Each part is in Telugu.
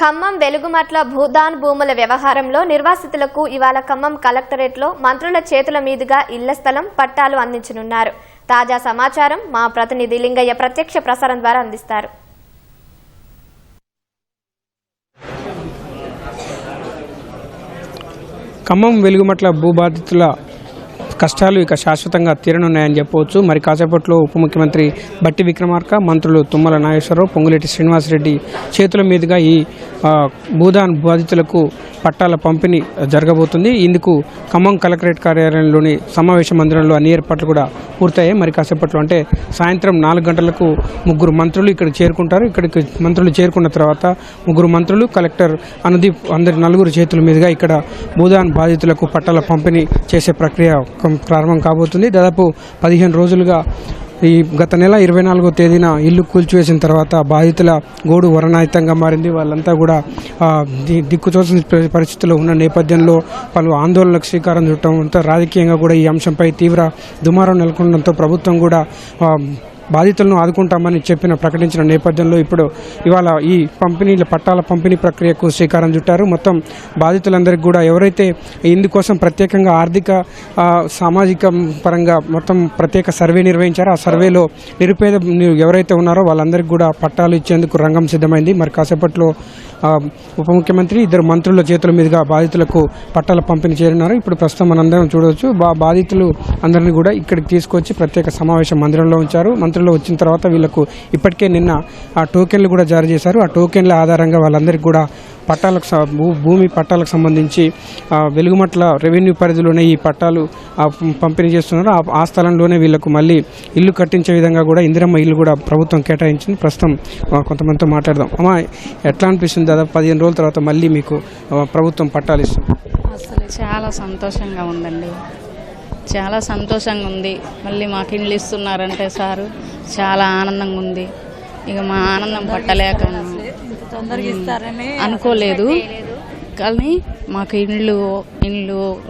ఖమ్మం వెలుగుమట్ల భూదాన్ భూముల వ్యవహారంలో నిర్వాసితులకు ఇవాళ ఖమ్మం కలెక్టరేట్లో మంత్రుల చేతుల మీదుగా ఇళ్ల స్థలం పట్టాలు అందించనున్నారు. తాజా సమాచారం మా ప్రతినిధి లింగయ్య ప్రత్యక్ష ప్రసారం ద్వారా అందిస్తారు. ఖమ్మం వెలుగుమట్ల భూబాధితుల కష్టాలు ఇక శాశ్వతంగా తీరనున్నాయని చెప్పవచ్చు. మరి కాసేపట్లో ఉప ముఖ్యమంత్రి బట్టి విక్రమార్క, మంత్రులు తుమ్మల నాగేశ్వరరావు, పొంగులేటి శ్రీనివాసరెడ్డి చేతుల మీదుగా ఈ భూదాన్ బాధితులకు పట్టాల పంపిణీ జరగబోతుంది. ఇందుకు ఖమ్మం కలెక్టరేట్ కార్యాలయంలోని సమావేశ మందిరంలో అన్ని ఏర్పాట్లు కూడా పూర్తయ్యాయి. మరి కాసేపట్లో అంటే సాయంత్రం 4 గంటలకు ముగ్గురు మంత్రులు ఇక్కడికి చేరుకుంటారు. ఇక్కడికి మంత్రులు చేరుకున్న తర్వాత ముగ్గురు మంత్రులు, కలెక్టర్ అనుదీప్ నలుగురు చేతుల మీదుగా ఇక్కడ భూదాన్ బాధితులకు పట్టాల పంపిణీ చేసే ప్రక్రియ ప్రారంభం కాబోతుంది. దాదాపు 15 రోజులుగా ఈ గత నెల 24వ తేదీన ఇల్లు కూల్చివేసిన తర్వాత బాధితుల గోడు వర్ణాయుతంగా మారింది. వాళ్ళంతా కూడా దిక్కుతోచని పరిస్థితుల్లో ఉన్న నేపథ్యంలో పలు ఆందోళనలకు శ్రీకారం చుట్టడంతో రాజకీయంగా కూడా ఈ అంశంపై తీవ్ర దుమారం నెలకొనడంతో ప్రభుత్వం కూడా బాధితులను ఆదుకుంటామని ప్రకటించిన నేపథ్యంలో ఇప్పుడు ఇవాళ ఈ పట్టాల పంపిణీ ప్రక్రియకు శ్రీకారం చుట్టారు. మొత్తం బాధితులందరికీ కూడా ఎవరైతే ఇందుకోసం ప్రత్యేకంగా ఆర్థిక సామాజిక పరంగా మొత్తం ప్రత్యేక సర్వే నిర్వహించారో ఆ సర్వేలో నిరుపేద ఎవరైతే ఉన్నారో వాళ్ళందరికీ కూడా పట్టాలు ఇచ్చేందుకు రంగం సిద్ధమైంది. మరి కాసేపట్లో ఉప ముఖ్యమంత్రి, ఇద్దరు మంత్రుల చేతుల మీదుగా బాధితులకు పట్టాల పంపిణీ చేరినారు. ఇప్పుడు ప్రస్తుతం మనందరం చూడవచ్చు. బాధితులు అందరినీ కూడా ఇక్కడికి తీసుకొచ్చి ప్రత్యేక సమావేశ మందిరంలో ఉంచారు. మంత్రులు వచ్చిన తర్వాత వీళ్లకు ఇప్పటికే నిన్న ఆ టోకెన్లు కూడా జారీ చేశారు. ఆ టోకెన్ల ఆధారంగా వాళ్ళందరికీ కూడా భూమి పట్టాలకు సంబంధించి వెలుగుమట్ల రెవెన్యూ పరిధిలోనే ఈ పట్టాలు పంపిణీ చేస్తున్నారు. ఆ స్థలంలోనే వీళ్లకు మళ్ళీ ఇల్లు కట్టించే విధంగా కూడా ఇందిరమ్మ ఇల్లు కూడా ప్రభుత్వం కేటాయించింది. ప్రస్తుతం కొంతమందితో మాట్లాడదాం. అమ్మా, ఎట్లా అనిపిస్తుంది? దాదాపు 15 రోజుల తర్వాత మళ్ళీ మీకు ప్రభుత్వం పట్టాలు ఇస్తుంది. అసలు చాలా సంతోషంగా ఉందండి, చాలా సంతోషంగా ఉంది. మళ్ళీ మాకు ఇండ్లు ఇస్తున్నారంటే సారు చాలా ఆనందంగా ఉంది. ఇక మా ఆనందం పట్టలేక అనుకోలేదు, కానీ మాకు ఇండ్లు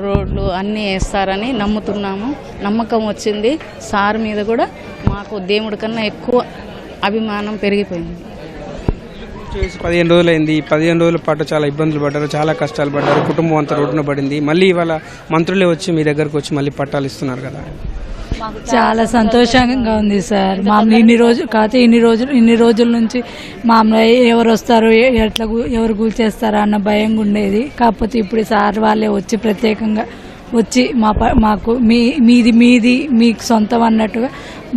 రోడ్లు అన్నీ వేస్తారని నమ్ముతున్నాము. నమ్మకం వచ్చింది. సార్ మీద కూడా మాకు దేవుడి కన్నా ఎక్కువ అభిమానం పెరిగిపోయింది. 15 రోజులైంది. 15 రోజుల పాటు చాలా ఇబ్బందులు పడ్డారు, చాలా కష్టాలు పడ్డారు. కుటుంబం అంతా రోడ్డున పడింది. మళ్ళీ ఇవాళ మంత్రులే వచ్చి మీ దగ్గరకు వచ్చి మళ్ళీ పట్టాలు ఇస్తున్నారు కదా. చాలా సంతోషంగా ఉంది సార్. మామూలు ఇన్ని రోజుల నుంచి మామూలు ఎవరు వస్తారు, ఎవరు కూల్చేస్తారా అన్న భయంగా ఉండేది. కాకపోతే ఇప్పుడు సార్ వాళ్ళే వచ్చి ప్రత్యేకంగా వచ్చి మాకు మీది మీకు సొంతం అన్నట్టుగా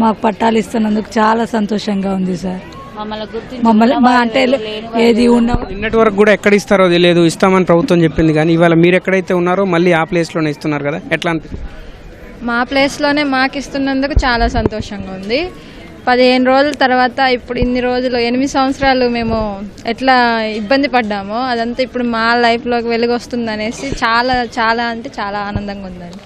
మాకు పట్టాలు ఇస్తున్నందుకు చాలా సంతోషంగా ఉంది సార్. మమ్మల్ని అంటే ఏది నిన్నటి వరకు కూడా ఎక్కడ ఇస్తారో తెలియదు, ఇస్తామని ప్రభుత్వం చెప్పింది. కానీ ఇవాళ మీరు ఎక్కడైతే ఉన్నారో మళ్ళీ ఆ ప్లేస్లోనే ఇస్తున్నారు కదా, ఎట్లా అనిపిస్తుంది? మా ప్లేస్లోనే మాకు ఇస్తున్నందుకు చాలా సంతోషంగా ఉంది. 15 రోజుల తర్వాత ఇప్పుడు ఇన్ని రోజులు 8 సంవత్సరాలు మేము ఎట్లా ఇబ్బంది పడ్డామో అదంతా ఇప్పుడు మా లైఫ్లోకి వెలుగు వస్తుంది అనేసి చాలా చాలా అంటే చాలా ఆనందంగా ఉందండి.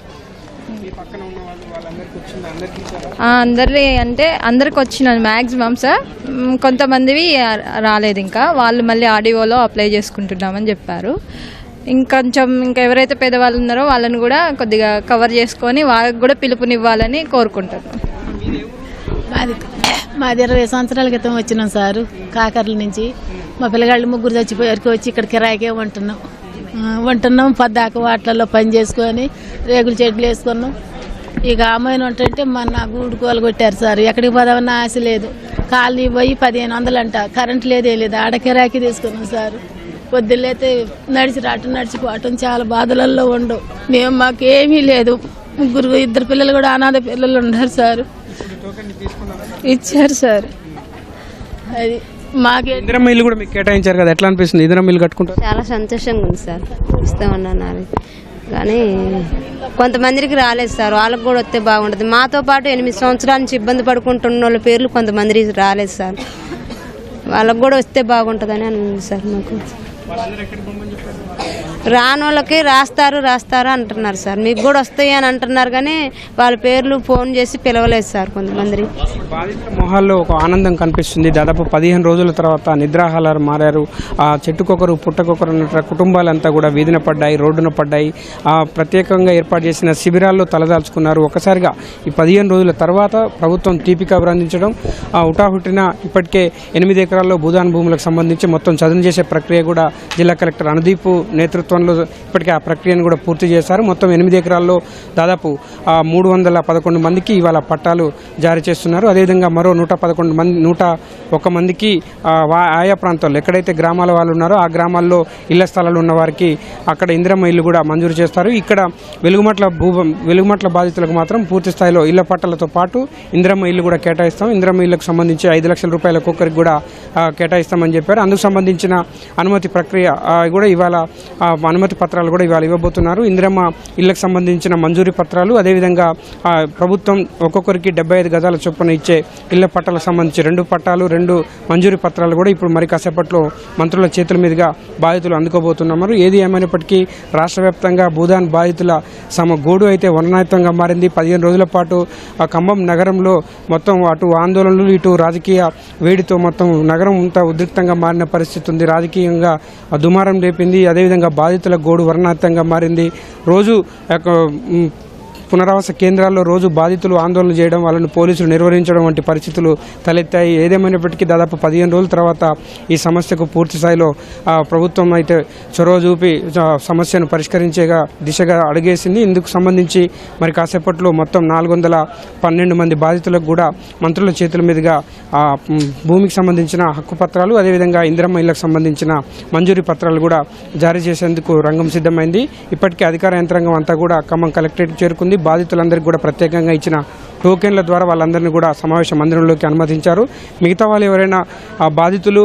అందరికి వచ్చినాను మ్యాక్సిమం సార్. కొంతమందివి రాలేదు, ఇంకా వాళ్ళు మళ్ళీ ఆర్డీఓలో అప్లై చేసుకుంటున్నామని చెప్పారు. ఇంకా ఎవరైతే పేదవాళ్ళు ఉన్నారో వాళ్ళని కూడా కొద్దిగా కవర్ చేసుకొని వాళ్ళకి కూడా పిలుపునివ్వాలని కోరుకుంటాను. మాది 20 సంవత్సరాల క్రితం వచ్చినాం సారు, కాకర్ల నుంచి. మా పిల్లగాళ్ళు ముగ్గురు చచ్చిపోయారికి వచ్చి ఇక్కడ కిరాయికే ఉంటున్నాం. పద్దాక వాటిలలో పని చేసుకొని రేగుల చెట్లు వేసుకున్నాం. ఇక అమ్మాయిని ఉంటుంటే మన గూడుకోలు కొట్టారు సార్. ఎక్కడికి పోదామన్నా ఆశ లేదు. కాలనీ పోయి 1500 అంట, కరెంట్ లేదే లేదు. ఆడ కిరాయికి తీసుకున్నాం సార్. పొద్దున్నైతే నడిచిపోవటం చాలా బాధలలో ఉండవు. మాకేమీ లేదు. ఇద్దరు పిల్లలు కూడా అనాథ పిల్లలు ఉన్నారు సార్. ఇచ్చారు సార్. అది మాకే ఇందిరమ్మ ఇల్లు కూడా మీకు కేటాయించారు కదా, ఎట్లా అనిపిస్తుంది? ఇందిరమ్మ ఇల్లు కట్టుకుంటారు. చాలా సంతోషంగా ఉంది సార్. ఇస్తామన్నారు కానీ కొంతమందికి రాలేదు సార్. వాళ్ళకు కూడా వస్తే బాగుంటుంది. మాతో పాటు 8 సంవత్సరాల నుంచి ఇబ్బంది పడుకుంటున్న వాళ్ళ పేర్లు కొంతమంది రాలేదు సార్. వాళ్ళకు కూడా వస్తే బాగుంటుందని అని ఉంది సార్. మాకు రానోళ్ళకి రాస్తారు అంటున్నారు సార్. మీకు కూడా వస్తాయి అని అంటున్నారు కానీ వాళ్ళ పేర్లు ఫోన్ చేసి పిలవలేదు సార్. కొంతమంది బాధితుల మొహాల్లో ఒక ఆనందం కనిపిస్తుంది. దాదాపు 15 రోజుల తర్వాత నిద్రాహారాలు మారారు. ఆ చెట్టుకొకరు పుట్టకొకరు అన్నట్టు కుటుంబాలంతా కూడా వీధిన పడ్డాయి, రోడ్డున పడ్డాయి. ప్రత్యేకంగా ఏర్పాటు చేసిన శిబిరాల్లో తలదాల్చుకున్నారు. ఒకసారిగా ఈ 15 రోజుల తర్వాత ప్రభుత్వం తీపి కబురు అందించడం, హుటాహుటిన ఇప్పటికే 8 ఎకరాల్లో భూదాన్ భూములకు సంబంధించి మొత్తం చదును చేసే ప్రక్రియ కూడా జిల్లా కలెక్టర్ అనుదీప్ నేతృత్వంలో ఇప్పటికే ఆ ప్రక్రియను కూడా పూర్తి చేశారు. మొత్తం 8 ఎకరాల్లో దాదాపు 311 మందికి ఇవాళ పట్టాలు జారీ చేస్తున్నారు. అదేవిధంగా మరో 101 మందికి ఆయా ప్రాంతాల్లో ఎక్కడైతే గ్రామాల వాళ్ళు ఉన్నారో ఆ గ్రామాల్లో ఇళ్ల స్థలాలు ఉన్న వారికి అక్కడ ఇందిరమ్మ ఇల్లు కూడా మంజూరు చేస్తారు. ఇక్కడ వెలుగుమట్ల బాధితులకు మాత్రం పూర్తి స్థాయిలో ఇళ్ల పట్టాలతో పాటు ఇందిరమ్మ ఇల్లు కూడా కేటాయిస్తాం. ఇందిరమ్మ ఇళ్లకు సంబంధించి 5 లక్షల రూపాయల ఒక్కొక్కరికి కూడా కేటాయిస్తామని చెప్పారు. అందుకు సంబంధించిన అనుమతి ప్రక్రియ కూడా ఇవాళ అనుమతి పత్రాలు కూడా ఇవాళ ఇవ్వబోతున్నారు. ఇందిరమ్మ ఇళ్లకు సంబంధించిన మంజూరీ పత్రాలు, అదేవిధంగా ప్రభుత్వం ఒక్కొక్కరికి 75 గజాల చొప్పున ఇచ్చే ఇళ్ల పట్టాలకు సంబంధించి 2 పట్టాలు 2 మంజూరీ పత్రాలు కూడా ఇప్పుడు మరి కాసేపట్లో మంత్రుల చేతుల మీదుగా బాధితులు అందుకోబోతున్నారు. ఏది ఏమైనప్పటికీ రాష్ట్ర వ్యాప్తంగా భూదాన్ బాధితుల గోడు అయితే వర్ణాయుతంగా మారింది. 15 రోజుల పాటు ఖమ్మం నగరంలో మొత్తం అటు ఆందోళనలు ఇటు రాజకీయ వేడితో మొత్తం నగరం అంతా ఉద్రిక్తంగా మారిన పరిస్థితి ఉంది. రాజకీయంగా దుమారం లేపింది. అదేవిధంగా బాధితుల గోడు వర్ణాయుతంగా మారింది. రోజు పునరావాస కేంద్రాల్లో రోజు బాధితులు ఆందోళన చేయడం, వాళ్ళని పోలీసులు నిర్వహించడం వంటి పరిస్థితులు తలెత్తాయి. ఏదేమైనప్పటికీ దాదాపు 15 రోజుల తర్వాత ఈ సమస్యకు పూర్తి స్థాయిలో ప్రభుత్వం అయితే చొరవ చూపి సమస్యను పరిష్కరించేగా దిశగా అడుగేసింది. ఇందుకు సంబంధించి మరి కాసేపట్లో మొత్తం 412 మంది బాధితులకు కూడా మంత్రుల చేతుల మీదుగా భూమికి సంబంధించిన హక్కు పత్రాలు, అదేవిధంగా ఇందిరమ్మ ఇళ్లకు సంబంధించిన మంజూరీ పత్రాలు కూడా జారీ చేసేందుకు రంగం సిద్ధమైంది. ఇప్పటికే అధికార యంత్రాంగం అంతా కూడా ఖమ్మం కలెక్టరేట్ చేరుకుంది. బాధితులందరికీ కూడా ప్రత్యేకంగా ఇచ్చిన టోకెన్ల ద్వారా వాళ్ళందరినీ కూడా సమావేశ మందిరంలోకి అనుమతించారు. మిగతా వాళ్ళు ఎవరైనా బాధితులు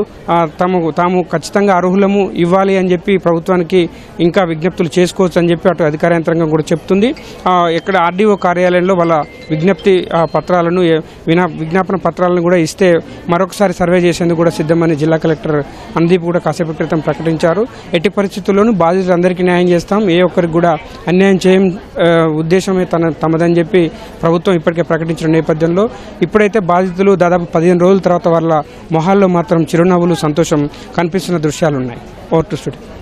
తాము ఖచ్చితంగా అర్హులము ఇవ్వాలి అని చెప్పి ప్రభుత్వానికి ఇంకా విజ్ఞప్తులు చేసుకోవచ్చు అని చెప్పి అటు అధికార యంత్రాంగం కూడా చెప్తుంది. ఇక్కడ ఆర్డీఓ కార్యాలయంలో వాళ్ళ విజ్ఞప్తి పత్రాలను విజ్ఞాపన పత్రాలను కూడా ఇస్తే మరొకసారి సర్వే చేసేందుకు కూడా సిద్ధమని జిల్లా కలెక్టర్ అనుదీప్ కూడా కాసేపు క్రితం ప్రకటించారు. ఎట్టి పరిస్థితుల్లోనూ బాధితులందరికీ న్యాయం చేస్తాం, ఏ ఒక్కరికి కూడా అన్యాయం చేయం ఉద్దేశమే తమదని చెప్పి ప్రభుత్వం ఇప్పటికే ప్రకటించిన నేపథ్యంలో ఇప్పుడైతే బాధితులు దాదాపు 15 రోజుల తర్వాత వాళ్ళ మొహాల్లో మాత్రం చిరునవ్వులు, సంతోషం కనిపిస్తున్న దృశ్యాలున్నాయి. Over to studio.